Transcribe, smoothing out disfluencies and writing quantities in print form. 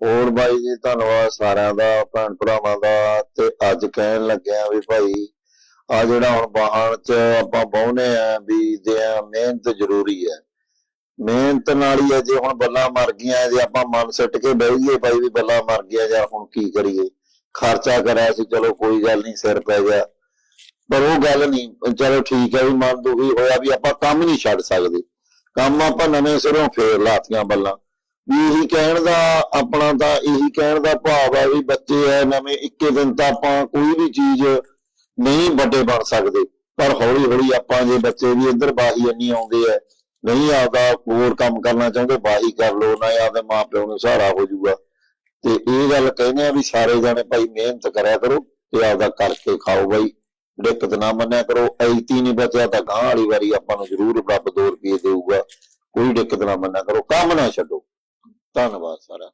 ਹੋਰ ਬਾਈ ਜੀ, ਧੰਨਵਾਦ ਸਾਰਿਆਂ ਦਾ, ਭੈਣ ਭਰਾਵਾਂ ਦਾ। ਤੇ ਅੱਜ ਕਹਿਣ ਲੱਗਿਆ ਵੀ ਭਾਈ ਆ ਜਿਹੜਾ ਹੁਣ ਵਾਹਣ ਚ ਆਪਾਂ ਵਾਹੁੰਦੇ ਆ, ਬੀਜਦੇ ਆ, ਮਿਹਨਤ ਜ਼ਰੂਰੀ ਹੈ। ਮਿਹਨਤ ਨਾਲ ਹੀ ਹੈ। ਜੇ ਹੁਣ ਬੱਲਾਂ ਮਰ ਗਈਆਂ, ਜੇ ਆਪਾਂ ਮਨ ਸਿੱਟ ਕੇ ਬਹਿਈਏ ਭਾਈ ਵੀ ਬੱਲਾਂ ਮਰ ਗਿਆ ਯਾਰ ਹੁਣ ਕੀ ਕਰੀਏ, ਖਰਚਾ ਕਰਿਆ ਸੀ, ਚਲੋ ਕੋਈ ਗੱਲ ਨਹੀਂ, ਸਿਰ ਪੈ ਗਿਆ, ਪਰ ਉਹ ਗੱਲ ਨਹੀਂ। ਚਲੋ ਠੀਕ ਹੈ ਵੀ ਮਨ ਦੁਖੀ ਹੋਇਆ ਵੀ ਆਪਾਂ ਕੰਮ ਨਹੀਂ ਛੱਡ ਸਕਦੇ, ਕੰਮ ਆਪਾਂ ਨਵੇਂ ਸਿਰੋਂ ਫੇਰ ਲਾਤੀਆਂ ਬੱਲਾਂ। ਵੀ ਇਹੀ ਕਹਿਣ ਦਾ ਆਪਣਾ ਤਾਂ ਇਹੀ ਕਹਿਣ ਦਾ ਭਾਵ ਹੈ ਵੀ ਬੱਚੇ ਐ ਨਵੇਂ, ਇੱਕੇ ਦਿਨ ਤਾਂ ਆਪਾਂ ਕੋਈ ਵੀ ਚੀਜ਼ ਨਹੀਂ ਵੱਡੇ ਬਣ ਸਕਦੇ, ਪਰ ਹੌਲੀ ਹੌਲੀ ਆਪਾਂ ਜੇ ਬੱਚੇ ਵੀ ਇੱਧਰ ਬਾਹੀ ਇੰਨੀ ਆਉਂਦੇ ਐ, ਨਹੀਂ ਆਪਦਾ ਹੋਰ ਕੰਮ ਕਰਨਾ ਚਾਹੁੰਦੇ, ਬਾਹੀ ਕਰ ਲਓ, ਨਾ ਆਪਦੇ ਮਾਂ ਪਿਓ ਨੂੰ ਸਹਾਰਾ ਹੋ ਜਾਊਗਾ। ਤੇ ਇਹ ਗੱਲ ਕਹਿੰਦੇ ਆ ਵੀ ਸਾਰੇ ਜਾਣੇ ਭਾਈ ਮਿਹਨਤ ਕਰਿਆ ਕਰੋ ਤੇ ਆਪਦਾ ਕਰਕੇ ਖਾਓ ਬਾਈ, ਦਿੱਕਤ ਨਾ ਮੰਨਿਆ ਕਰੋ। ਐਤੀ ਨਹੀਂ ਬਚਿਆ ਤਾਂ ਗਾਂ ਵਾਲੀ ਵਾਰੀ ਆਪਾਂ ਨੂੰ ਜ਼ਰੂਰ ਰੱਬ 2 ਰੁਪਏ ਦੇਊਗਾ, ਕੋਈ ਦਿੱਕਤ ਨਾ ਮੰਨਿਆ ਕਰੋ, ਕੰਮ ਨਾ ਛੱਡੋ। ਧੰਨਵਾਦ ਸਾਰਾ।